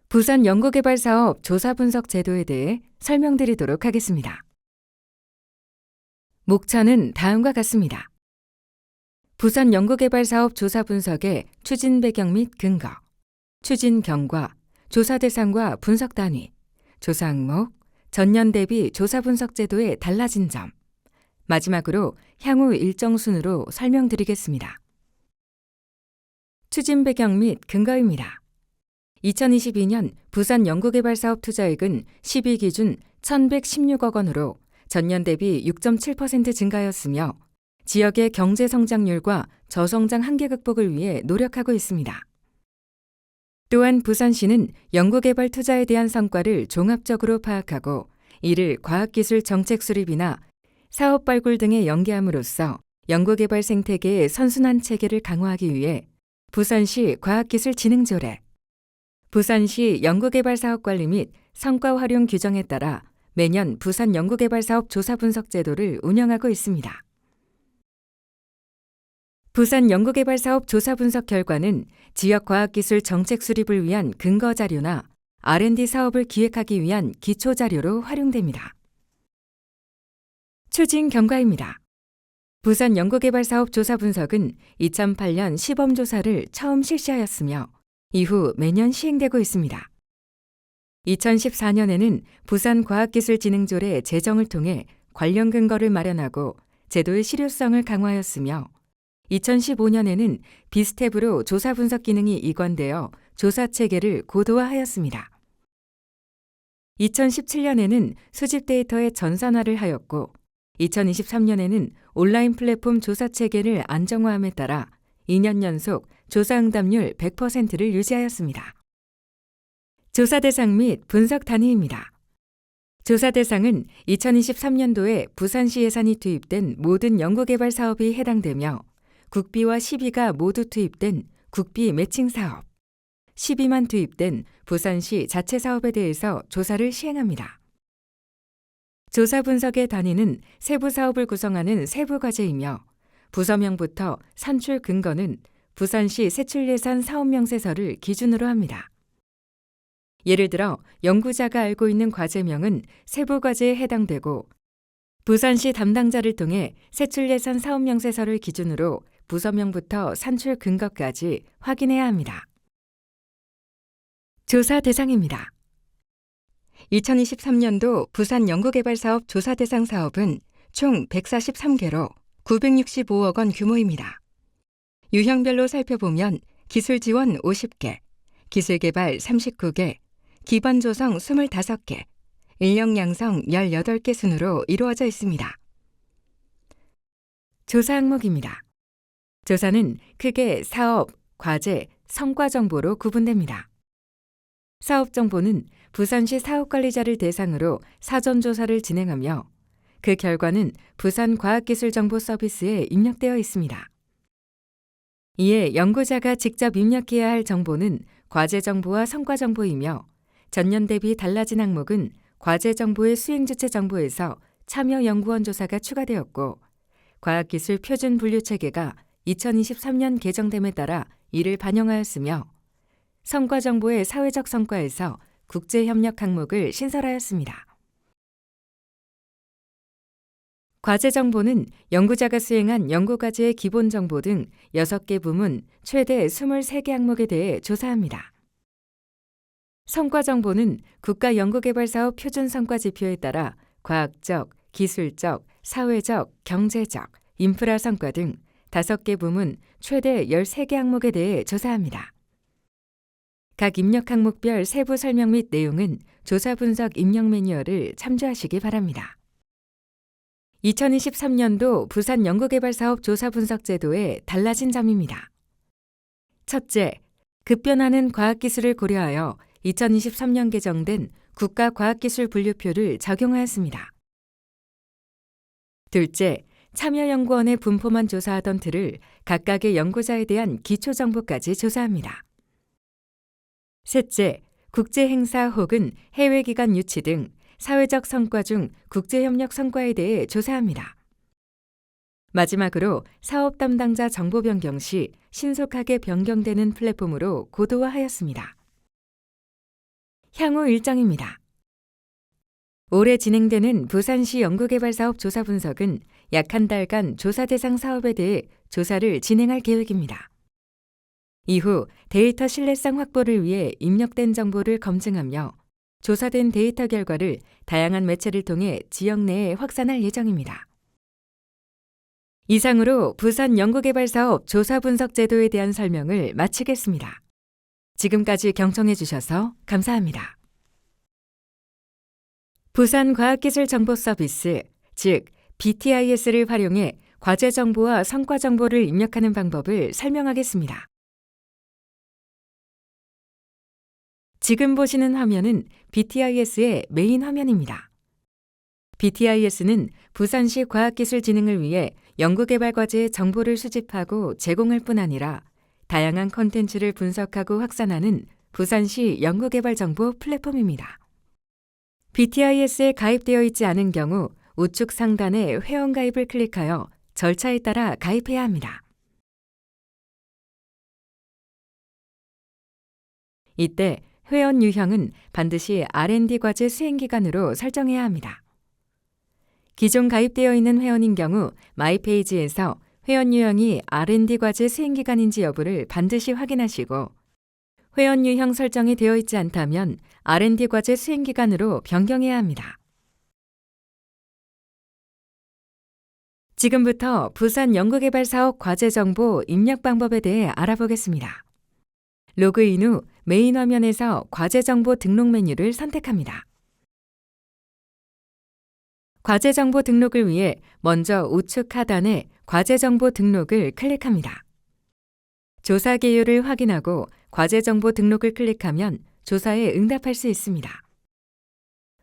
부산 연구개발사업 조사분석 제도에 대해 설명드리도록 하겠습니다. 목차는 다음과 같습니다. 부산 연구개발사업 조사분석의 추진 배경 및 근거, 추진 경과, 조사 대상과 분석 단위, 조사 항목, 전년 대비 조사 분석 제도의 달라진 점, 마지막으로 향후 일정 순으로 설명드리겠습니다. 추진 배경 및 근거입니다. 2022년 부산 연구개발사업 투자액은 12 기준 1,116억 원으로 전년 대비 6.7% 증가하였으며 지역의 경제 성장률과 저성장 한계 극복을 위해 노력하고 있습니다. 또한 부산시는 연구개발 투자에 대한 성과를 종합적으로 파악하고 이를 과학기술 정책 수립이나 사업 발굴 등에 연계함으로써 연구개발 생태계의 선순환 체계를 강화하기 위해 부산시 과학기술진흥조례, 부산시 연구개발사업관리 및 성과 활용 규정에 따라 매년 부산 연구개발사업 조사분석 제도를 운영하고 있습니다. 부산 연구개발사업 조사분석 결과는 지역과학기술 정책 수립을 위한 근거자료나 R&D 사업을 기획하기 위한 기초자료로 활용됩니다. 추진 경과입니다. 부산 연구개발사업 조사분석은 2008년 시범조사를 처음 실시하였으며 이후 매년 시행되고 있습니다. 2014년에는 부산과학기술진흥조례 제정을 통해 관련 근거를 마련하고 제도의 실효성을 강화하였으며 2015년에는 비스텝으로 조사분석 기능이 이관되어 조사체계를 고도화하였습니다. 2017년에는 수집 데이터의 전산화를 하였고 2023년에는 온라인 플랫폼 조사체계를 안정화함에 따라 2년 연속 조사 응답률 100%를 유지하였습니다. 조사 대상 및 분석 단위입니다. 조사 대상은 2023년도에 부산시 예산이 투입된 모든 연구개발 사업이 해당되며 국비와 시비가 모두 투입된 국비 매칭 사업, 시비만 투입된 부산시 자체 사업에 대해서 조사를 시행합니다. 조사 분석의 단위는 세부 사업을 구성하는 세부 과제이며 부서명부터 산출 근거는 부산시 세출예산 사업명세서를 기준으로 합니다. 예를 들어 연구자가 알고 있는 과제명은 세부 과제에 해당되고 부산시 담당자를 통해 세출예산 사업명세서를 기준으로 부서명부터 산출 근거까지 확인해야 합니다. 조사 대상입니다. 2023년도 부산 연구개발사업 조사 대상 사업은 총 143개로 965억 원 규모입니다. 유형별로 살펴보면 기술 지원 50개, 기술 개발 39개, 기반 조성 25개, 인력 양성 18개 순으로 이루어져 있습니다. 조사 항목입니다. 조사는 크게 사업, 과제, 성과 정보로 구분됩니다. 사업 정보는 부산시 사업관리자를 대상으로 사전조사를 진행하며 그 결과는 부산과학기술정보서비스에 입력되어 있습니다. 이에 연구자가 직접 입력해야 할 정보는 과제 정보와 성과 정보이며 전년 대비 달라진 항목은 과제 정보의 수행주체 정보에서 참여 연구원 조사가 추가되었고 과학기술 표준 분류 체계가 2023년 개정됨에 따라 이를 반영하였으며 성과 정보의 사회적 성과에서 국제협력 항목을 신설하였습니다. 과제 정보는 연구자가 수행한 연구과제의 기본 정보 등 6개 부문 최대 23개 항목에 대해 조사합니다. 성과 정보는 국가연구개발사업 표준 성과 지표에 따라 과학적, 기술적, 사회적, 경제적, 인프라 성과 등 5개 부문 최대 13개 항목에 대해 조사합니다. 각 입력 항목별 세부 설명 및 내용은 조사 분석 입력 매뉴얼을 참조하시기 바랍니다. 2023년도 부산 연구개발사업 조사 분석 제도의 달라진 점입니다. 첫째, 급변하는 과학기술을 고려하여 2023년 개정된 국가과학기술 분류표를 적용하였습니다. 둘째, 참여연구원의 분포만 조사하던 틀을 각각의 연구자에 대한 기초정보까지 조사합니다. 셋째, 국제행사 혹은 해외기관 유치 등 사회적 성과 중 국제협력 성과에 대해 조사합니다. 마지막으로 사업 담당자 정보 변경 시 신속하게 변경되는 플랫폼으로 고도화하였습니다. 향후 일정입니다. 올해 진행되는 부산시 연구개발사업 조사 분석은 약 한 달간 조사 대상 사업에 대해 조사를 진행할 계획입니다. 이후 데이터 신뢰성 확보를 위해 입력된 정보를 검증하며 조사된 데이터 결과를 다양한 매체를 통해 지역 내에 확산할 예정입니다. 이상으로 부산 연구개발사업 조사 분석 제도에 대한 설명을 마치겠습니다. 지금까지 경청해 주셔서 감사합니다. 부산과학기술정보서비스, 즉 BTIS를 활용해 과제 정보와 성과 정보를 입력하는 방법을 설명하겠습니다. 지금 보시는 화면은 BTIS의 메인 화면입니다. BTIS는 부산시 과학기술 진흥을 위해 연구개발 과제의 정보를 수집하고 제공할 뿐 아니라 다양한 콘텐츠를 분석하고 확산하는 부산시 연구개발 정보 플랫폼입니다. BTIS에 가입되어 있지 않은 경우 우측 상단의 회원 가입을 클릭하여 절차에 따라 가입해야 합니다. 이때 회원 유형은 반드시 R&D 과제 수행 기간으로 설정해야 합니다. 기존 가입되어 있는 회원인 경우 마이페이지에서 회원 유형이 R&D 과제 수행 기간인지 여부를 반드시 확인하시고 회원 유형 설정이 되어 있지 않다면 R&D 과제 수행 기간으로 변경해야 합니다. 지금부터 부산 연구개발사업 과제 정보 입력 방법에 대해 알아보겠습니다. 로그인 후 메인 화면에서 과제 정보 등록 메뉴를 선택합니다. 과제 정보 등록을 위해 먼저 우측 하단에 과제 정보 등록을 클릭합니다. 조사 개요를 확인하고 과제 정보 등록을 클릭하면 조사에 응답할 수 있습니다.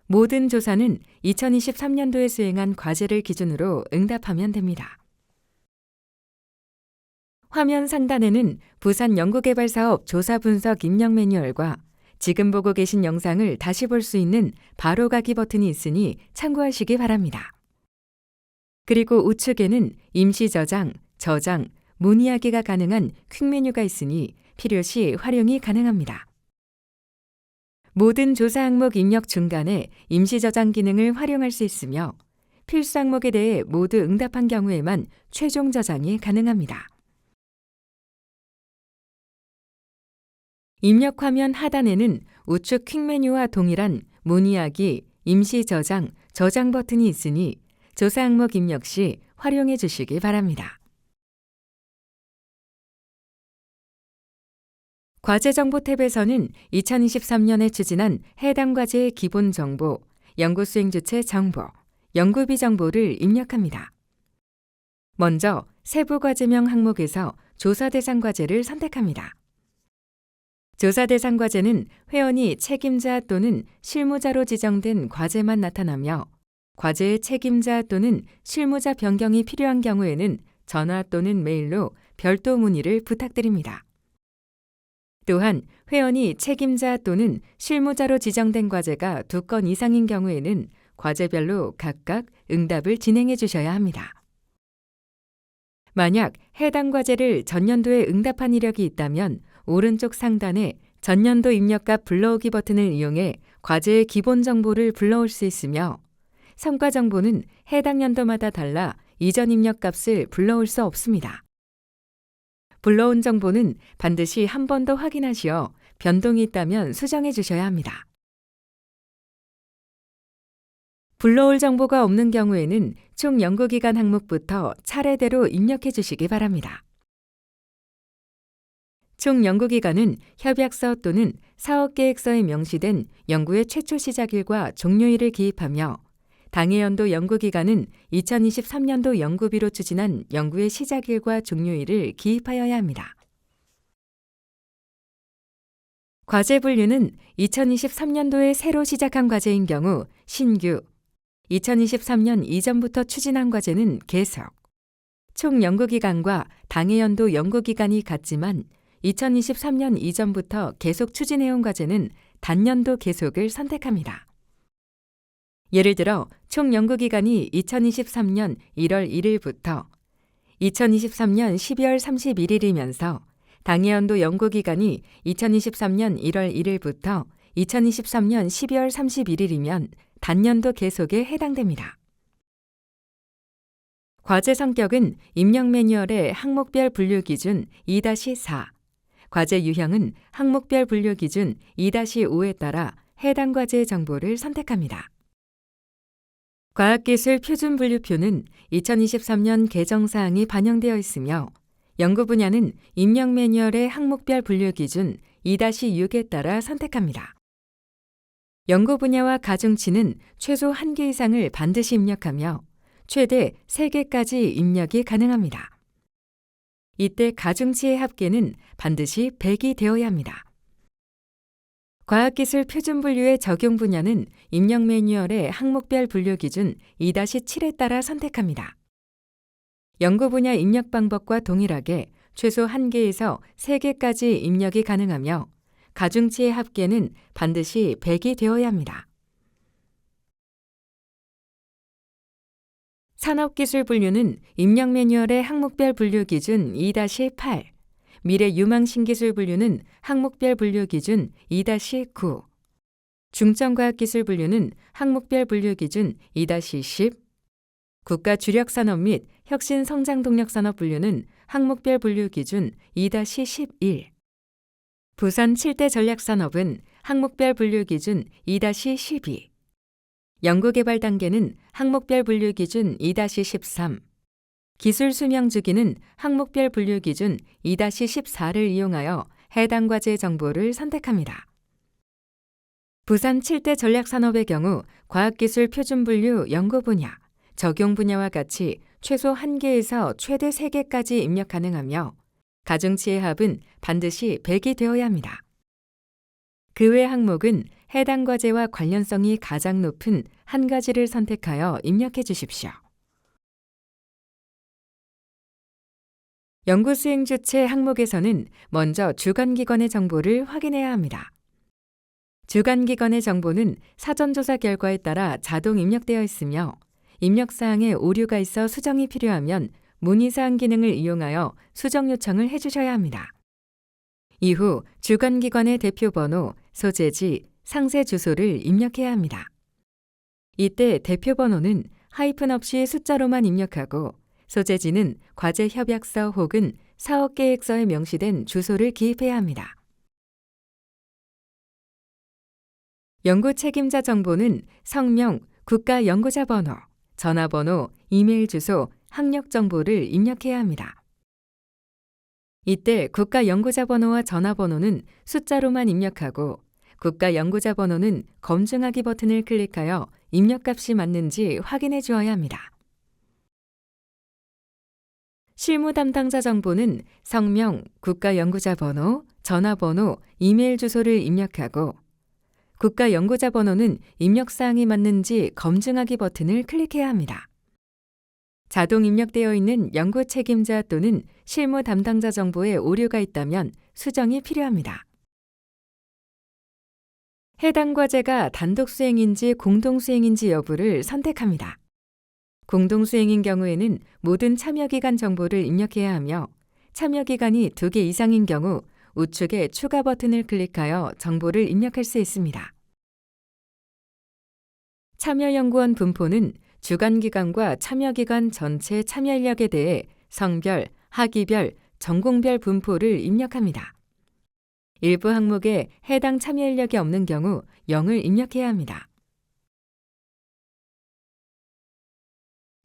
모든 조사는 2023년도에 수행한 과제를 기준으로 응답하면 됩니다. 화면 상단에는 부산 연구개발사업 조사 분석 입력 매뉴얼과 지금 보고 계신 영상을 다시 볼 수 있는 바로 가기 버튼이 있으니 참고하시기 바랍니다. 그리고 우측에는 임시 저장, 문의하기가 가능한 퀵 메뉴가 있으니 필요시 활용이 가능합니다. 모든 조사 항목 입력 중간에 임시 저장 기능을 활용할 수 있으며 필수 항목에 대해 모두 응답한 경우에만 최종 저장이 가능합니다. 입력 화면 하단에는 우측 퀵 메뉴와 동일한 문의하기, 임시 저장, 저장 버튼이 있으니 조사 항목 입력 시 활용해 주시기 바랍니다. 과제 정보 탭에서는 2023년에 추진한 해당 과제의 기본 정보, 연구 수행 주체 정보, 연구비 정보를 입력합니다. 먼저 세부 과제명 항목에서 조사 대상 과제를 선택합니다. 조사 대상 과제는 회원이 책임자 또는 실무자로 지정된 과제만 나타나며 과제의 책임자 또는 실무자 변경이 필요한 경우에는 전화 또는 메일로 별도 문의를 부탁드립니다. 또한 회원이 책임자 또는 실무자로 지정된 과제가 2건 이상인 경우에는 과제별로 각각 응답을 진행해 주셔야 합니다. 만약 해당 과제를 전년도에 응답한 이력이 있다면 오른쪽 상단에 전년도 입력값 불러오기 버튼을 이용해 과제의 기본 정보를 불러올 수 있으며 성과 정보는 해당 연도마다 달라 이전 입력값을 불러올 수 없습니다. 불러온 정보는 반드시 한 번 더 확인하시어 변동이 있다면 수정해 주셔야 합니다. 불러올 정보가 없는 경우에는 총 연구기간 항목부터 차례대로 입력해 주시기 바랍니다. 총 연구기간은 협약서 또는 사업계획서에 명시된 연구의 최초 시작일과 종료일을 기입하며 당해 연도 연구기간은 2023년도 연구비로 추진한 연구의 시작일과 종료일을 기입하여야 합니다. 과제 분류는 2023년도에 새로 시작한 과제인 경우 신규, 2023년 이전부터 추진한 과제는 계속, 총 연구기간과 당해 연도 연구기간이 같지만 2023년 이전부터 계속 추진해온 과제는 단년도 계속을 선택합니다. 예를 들어 총 연구기간이 2023년 1월 1일부터 2023년 12월 31일이면서 당해 연도 연구기간이 2023년 1월 1일부터 2023년 12월 31일이면 단년도 계속에 해당됩니다. 과제 성격은 입력 매뉴얼의 항목별 분류 기준 2-4, 과제 유형은 항목별 분류 기준 2-5에 따라 해당 과제의 정보를 선택합니다. 과학기술 표준 분류표는 2023년 개정사항이 반영되어 있으며 연구 분야는 입력 매뉴얼의 항목별 분류 기준 2-6에 따라 선택합니다. 연구 분야와 가중치는 최소 1개 이상을 반드시 입력하며 최대 3개까지 입력이 가능합니다. 이때 가중치의 합계는 반드시 100이 되어야 합니다. 과학기술 표준 분류의 적용 분야는 입력 매뉴얼의 항목별 분류 기준 2-7에 따라 선택합니다. 연구 분야 입력 방법과 동일하게 최소 1개에서 3개까지 입력이 가능하며 가중치의 합계는 반드시 100이 되어야 합니다. 산업기술 분류는 입력 매뉴얼의 항목별 분류 기준 2-8, 미래 유망 신기술 분류는 항목별 분류 기준 2-9, 중점과학기술 분류는 항목별 분류 기준 2-10, 국가 주력 산업 및 혁신 성장 동력 산업 분류는 항목별 분류 기준 2-11, 부산 7대 전략 산업은 항목별 분류 기준 2-12, 연구개발 단계는 항목별 분류 기준 2-13, 기술 수명 주기는 항목별 분류 기준 2-14를 이용하여 해당 과제 정보를 선택합니다. 부산 7대 전략 산업의 경우 과학기술 표준 분류 연구 분야, 적용 분야와 같이 최소 1개에서 최대 3개까지 입력 가능하며 가중치의 합은 반드시 100이 되어야 합니다. 그 외 항목은 해당 과제와 관련성이 가장 높은 한 가지를 선택하여 입력해 주십시오. 연구 수행 주체 항목에서는 먼저 주관기관의 정보를 확인해야 합니다. 주관기관의 정보는 사전조사 결과에 따라 자동 입력되어 있으며 입력사항에 오류가 있어 수정이 필요하면 문의사항 기능을 이용하여 수정 요청을 해주셔야 합니다. 이후 주관기관의 대표번호, 소재지, 상세 주소를 입력해야 합니다. 이때 대표번호는 하이픈 없이 숫자로만 입력하고 소재지는 과제 협약서 혹은 사업 계획서에 명시된 주소를 기입해야 합니다. 연구 책임자 정보는 성명, 국가 연구자 번호, 전화번호, 이메일 주소, 학력 정보를 입력해야 합니다. 이때 국가 연구자 번호와 전화번호는 숫자로만 입력하고 국가 연구자 번호는 검증하기 버튼을 클릭하여 입력값이 맞는지 확인해 주어야 합니다. 실무 담당자 정보는 성명, 국가 연구자 번호, 전화번호, 이메일 주소를 입력하고 국가 연구자 번호는 입력사항이 맞는지 검증하기 버튼을 클릭해야 합니다. 자동 입력되어 있는 연구 책임자 또는 실무 담당자 정보에 오류가 있다면 수정이 필요합니다. 해당 과제가 단독 수행인지 공동 수행인지 여부를 선택합니다. 공동 수행인 경우에는 모든 참여기간 정보를 입력해야 하며 참여기간이 2개 이상인 경우 우측의 추가 버튼을 클릭하여 정보를 입력할 수 있습니다. 참여연구원 분포는 주관기관과 참여기관 전체 참여 인력에 대해 성별, 학위별, 전공별 분포를 입력합니다. 일부 항목에 해당 참여 인력이 없는 경우 0을 입력해야 합니다.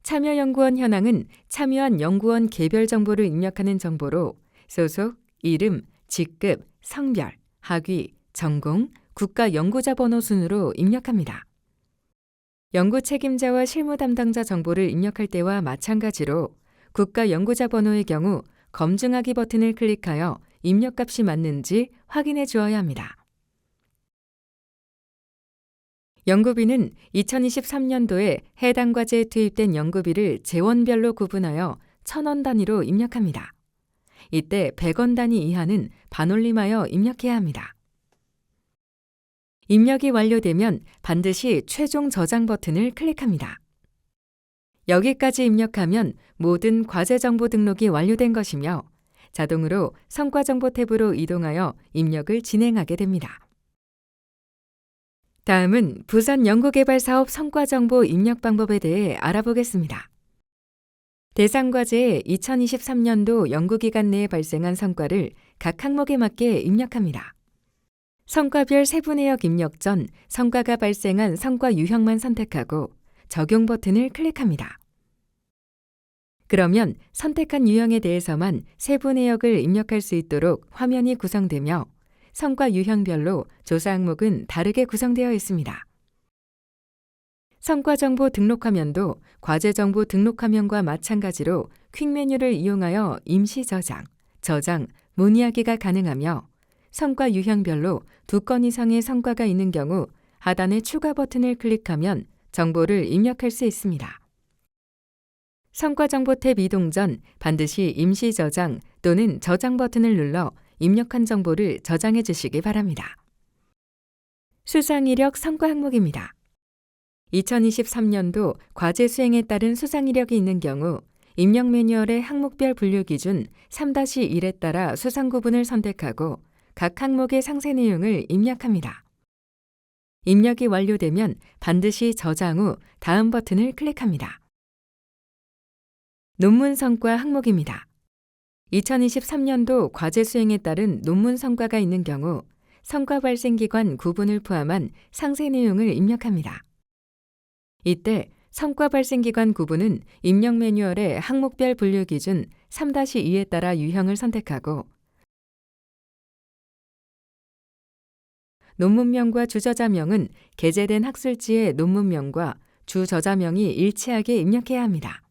참여연구원 현황은 참여한 연구원 개별 정보를 입력하는 정보로 소속, 이름, 직급, 성별, 학위, 전공, 국가 연구자 번호 순으로 입력합니다. 연구 책임자와 실무 담당자 정보를 입력할 때와 마찬가지로 국가 연구자 번호의 경우 검증하기 버튼을 클릭하여 입력값이 맞는지 확인해 주어야 합니다. 연구비는 2023년도에 해당 과제에 투입된 연구비를 재원별로 구분하여 1,000원 단위로 입력합니다. 이때 100원 단위 이하는 반올림하여 입력해야 합니다. 입력이 완료되면 반드시 최종 저장 버튼을 클릭합니다. 여기까지 입력하면 모든 과제 정보 등록이 완료된 것이며 자동으로 성과 정보 탭으로 이동하여 입력을 진행하게 됩니다. 다음은 부산 연구개발사업 성과정보 입력 방법에 대해 알아보겠습니다. 대상과제에 2023년도 연구기간 내에 발생한 성과를 각 항목에 맞게 입력합니다. 성과별 세부내역 입력 전 성과가 발생한 성과 유형만 선택하고 적용 버튼을 클릭합니다. 그러면 선택한 유형에 대해서만 세부 내역을 입력할 수 있도록 화면이 구성되며 성과 유형별로 조사 항목은 다르게 구성되어 있습니다. 성과 정보 등록 화면도 과제 정보 등록 화면과 마찬가지로 퀵 메뉴를 이용하여 임시 저장, 문의하기가 가능하며 성과 유형별로 2건 이상의 성과가 있는 경우 하단의 추가 버튼을 클릭하면 정보를 입력할 수 있습니다. 성과 정보 탭 이동 전 반드시 임시 저장 또는 저장 버튼을 눌러 입력한 정보를 저장해 주시기 바랍니다. 수상 이력 성과 항목입니다. 2023년도 과제 수행에 따른 수상 이력이 있는 경우 입력 매뉴얼의 항목별 분류 기준 3-1에 따라 수상 구분을 선택하고 각 항목의 상세 내용을 입력합니다. 입력이 완료되면 반드시 저장 후 다음 버튼을 클릭합니다. 논문 성과 항목입니다. 2023년도 과제 수행에 따른 논문 성과가 있는 경우 성과 발생 기관 구분을 포함한 상세 내용을 입력합니다. 이때 성과 발생 기관 구분은 입력 매뉴얼의 항목별 분류 기준 3-2에 따라 유형을 선택하고 논문명과 주저자명은 게재된 학술지의 논문명과 주저자명이 일치하게 입력해야 합니다.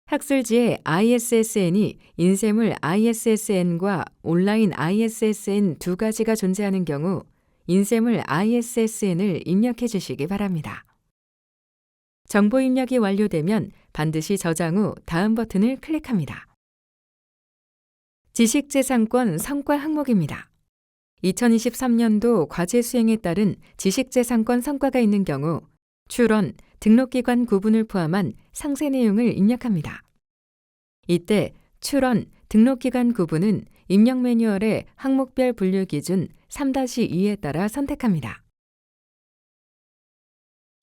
학술지의 ISSN이 인쇄물 ISSN과 온라인 ISSN 두 가지가 존재하는 경우 인쇄물 ISSN을 입력해 주시기 바랍니다. 정보 입력이 완료되면 반드시 저장 후 다음 버튼을 클릭합니다. 지식재산권 성과 항목입니다. 2023년도 과제 수행에 따른 지식재산권 성과가 있는 경우 출원, 등록기관 구분을 포함한 상세 내용을 입력합니다. 이때 출원, 등록기관 구분은 입력 매뉴얼의 항목별 분류 기준 3-2에 따라 선택합니다.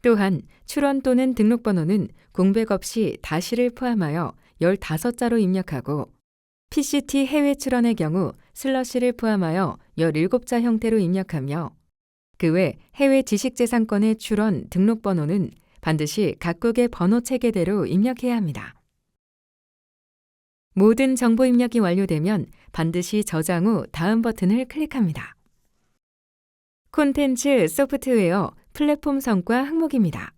또한 출원 또는 등록번호는 공백 없이 다시를 포함하여 15자로 입력하고 PCT 해외 출원의 경우 슬러시를 포함하여 17자 형태로 입력하며 그 외 해외 지식재산권의 출원 등록번호는 반드시 각국의 번호 체계대로 입력해야 합니다. 모든 정보 입력이 완료되면 반드시 저장 후 다음 버튼을 클릭합니다. 콘텐츠 소프트웨어 플랫폼 성과 항목입니다.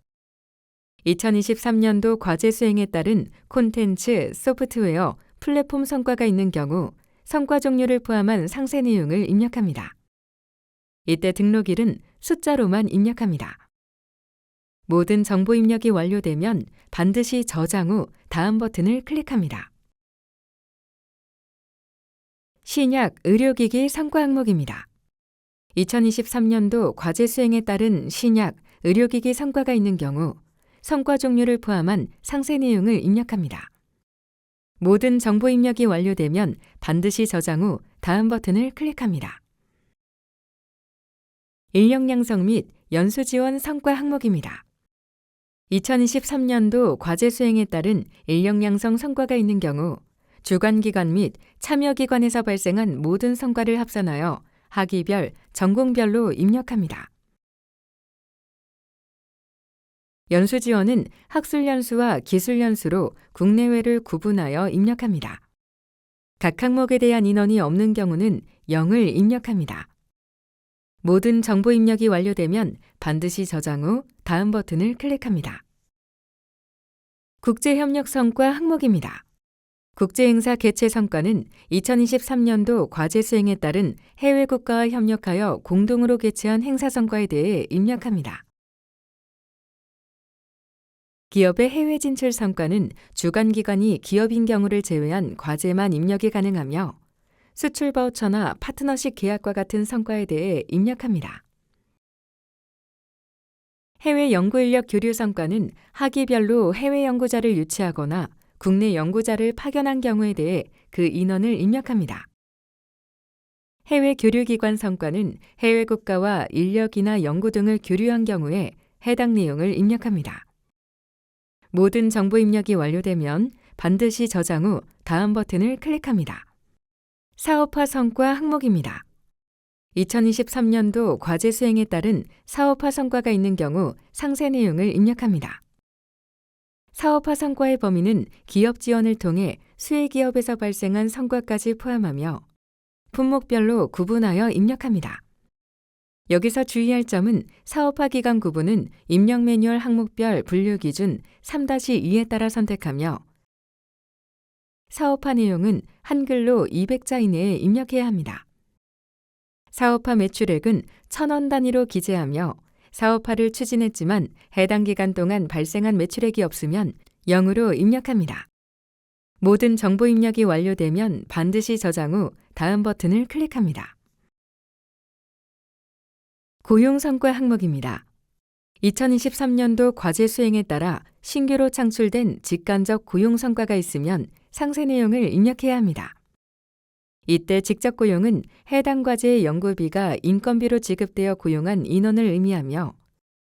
2023년도 과제 수행에 따른 콘텐츠 소프트웨어 플랫폼 성과가 있는 경우 성과 종류를 포함한 상세 내용을 입력합니다. 이때 등록일은 숫자로만 입력합니다. 모든 정보 입력이 완료되면 반드시 저장 후 다음 버튼을 클릭합니다. 신약 의료기기 성과 항목입니다. 2023년도 과제 수행에 따른 신약 의료기기 성과가 있는 경우 성과 종류를 포함한 상세 내용을 입력합니다. 모든 정보 입력이 완료되면 반드시 저장 후 다음 버튼을 클릭합니다. 인력 양성 및 연수 지원 성과 항목입니다. 2023년도 과제 수행에 따른 인력 양성 성과가 있는 경우 주관기관 및 참여기관에서 발생한 모든 성과를 합산하여 학위별, 전공별로 입력합니다. 연수 지원은 학술연수와 기술연수로 국내외를 구분하여 입력합니다. 각 항목에 대한 인원이 없는 경우는 0을 입력합니다. 모든 정보 입력이 완료되면 반드시 저장 후 다음 버튼을 클릭합니다. 국제협력 성과 항목입니다. 국제행사 개최 성과는 2023년도 과제 수행에 따른 해외 국가와 협력하여 공동으로 개최한 행사 성과에 대해 입력합니다. 기업의 해외 진출 성과는 주관기관이 기업인 경우를 제외한 과제만 입력이 가능하며 수출 바우처나 파트너십 계약과 같은 성과에 대해 입력합니다. 해외 연구 인력 교류 성과는 학위별로 해외 연구자를 유치하거나 국내 연구자를 파견한 경우에 대해 그 인원을 입력합니다. 해외 교류기관 성과는 해외 국가와 인력이나 연구 등을 교류한 경우에 해당 내용을 입력합니다. 모든 정보 입력이 완료되면 반드시 저장 후 다음 버튼을 클릭합니다. 사업화 성과 항목입니다. 2023년도 과제 수행에 따른 사업화 성과가 있는 경우 상세 내용을 입력합니다. 사업화 성과의 범위는 기업 지원을 통해 수혜기업에서 발생한 성과까지 포함하며 품목별로 구분하여 입력합니다. 여기서 주의할 점은 사업화 기간 구분은 입력 매뉴얼 항목별 분류 기준 3-2에 따라 선택하며 사업화 내용은 한글로 200자 이내에 입력해야 합니다. 사업화 매출액은 1,000원 단위로 기재하며 사업화를 추진했지만 해당 기간 동안 발생한 매출액이 없으면 0으로 입력합니다. 모든 정보 입력이 완료되면 반드시 저장 후 다음 버튼을 클릭합니다. 고용 성과 항목입니다. 2023년도 과제 수행에 따라 신규로 창출된 직간접 고용 성과가 있으면 상세 내용을 입력해야 합니다. 이때 직접 고용은 해당 과제의 연구비가 인건비로 지급되어 고용한 인원을 의미하며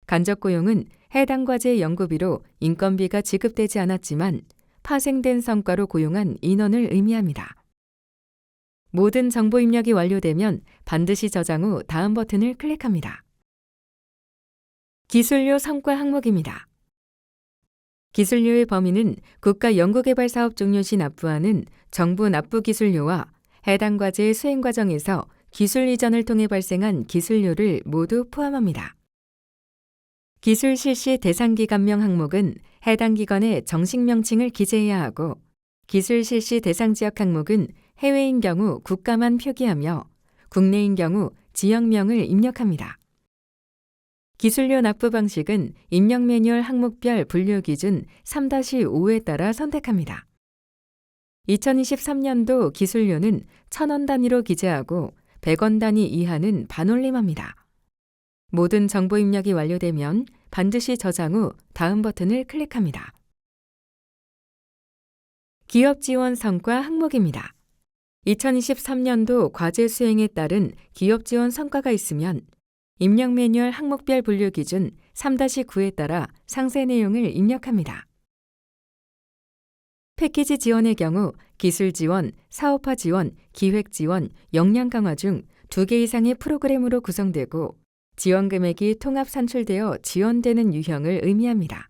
간접 고용은 해당 과제의 연구비로 인건비가 지급되지 않았지만 파생된 성과로 고용한 인원을 의미합니다. 모든 정보 입력이 완료되면 반드시 저장 후 다음 버튼을 클릭합니다. 기술료 성과 항목입니다. 기술료의 범위는 국가 연구개발 사업 종료 시 납부하는 정부 납부 기술료와 해당 과제의 수행 과정에서 기술 이전을 통해 발생한 기술료를 모두 포함합니다. 기술 실시 대상 기관명 항목은 해당 기관의 정식 명칭을 기재해야 하고 기술 실시 대상 지역 항목은 해외인 경우 국가만 표기하며 국내인 경우 지역명을 입력합니다. 기술료 납부 방식은 입력 매뉴얼 항목별 분류 기준 3-5에 따라 선택합니다. 2023년도 기술료는 1,000원 단위로 기재하고 100원 단위 이하는 반올림합니다. 모든 정보 입력이 완료되면 반드시 저장 후 다음 버튼을 클릭합니다. 기업 지원 성과 항목입니다. 2023년도 과제 수행에 따른 기업 지원 성과가 있으면 입력 매뉴얼 항목별 분류 기준 3-9에 따라 상세 내용을 입력합니다. 패키지 지원의 경우 기술 지원, 사업화 지원, 기획 지원, 역량 강화 중 2개 이상의 프로그램으로 구성되고 지원 금액이 통합 산출되어 지원되는 유형을 의미합니다.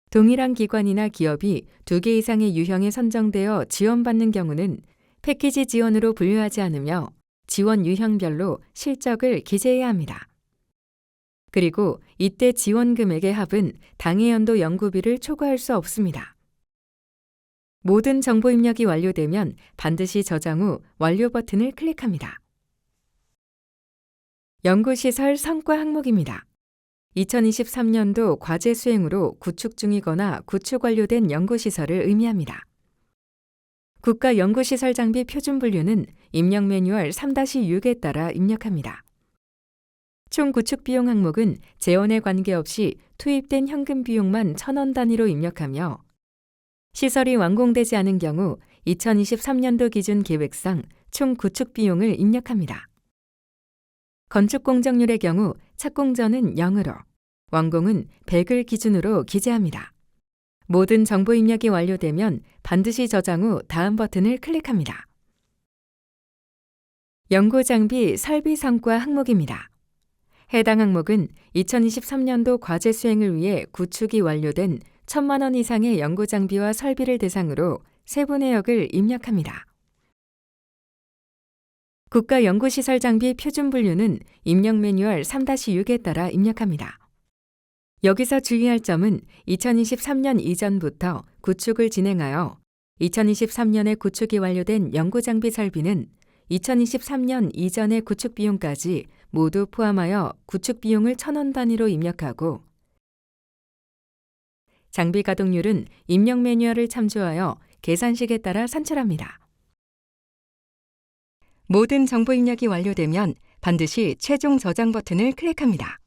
동일한 기관이나 기업이 2개 이상의 유형에 선정되어 지원받는 경우는 패키지 지원으로 분류하지 않으며 지원 유형별로 실적을 기재해야 합니다. 그리고 이때 지원 금액의 합은 당해 연도 연구비를 초과할 수 없습니다. 모든 정보 입력이 완료되면 반드시 저장 후 완료 버튼을 클릭합니다. 연구시설 성과 항목입니다. 2023년도 과제 수행으로 구축 중이거나 구축 완료된 연구시설을 의미합니다. 국가 연구시설 장비 표준 분류는 입력 매뉴얼 3-6에 따라 입력합니다. 총 구축 비용 항목은 재원에 관계없이 투입된 현금 비용만 1,000원 단위로 입력하며 시설이 완공되지 않은 경우 2023년도 기준 계획상 총 구축 비용을 입력합니다. 건축 공정률의 경우 착공전은 0으로, 완공은 100을 기준으로 기재합니다. 모든 정보 입력이 완료되면 반드시 저장 후 다음 버튼을 클릭합니다. 연구 장비 설비 성과 항목입니다. 해당 항목은 2023년도 과제 수행을 위해 구축이 완료된 1,000만 원 이상의 연구 장비와 설비를 대상으로 세부 내역을 입력합니다. 국가 연구시설 장비 표준 분류는 입력 매뉴얼 3-6에 따라 입력합니다. 여기서 주의할 점은 2023년 이전부터 구축을 진행하여 2023년에 구축이 완료된 연구장비 설비는 2023년 이전의 구축 비용까지 모두 포함하여 구축 비용을 1,000원 단위로 입력하고 장비 가동률은 입력 매뉴얼을 참조하여 계산식에 따라 산출합니다. 모든 정보 입력이 완료되면 반드시 최종 저장 버튼을 클릭합니다.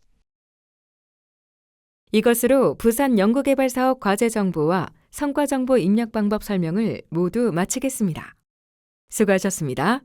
이것으로 부산 연구개발사업 과제 정보와 성과 정보 입력 방법 설명을 모두 마치겠습니다. 수고하셨습니다.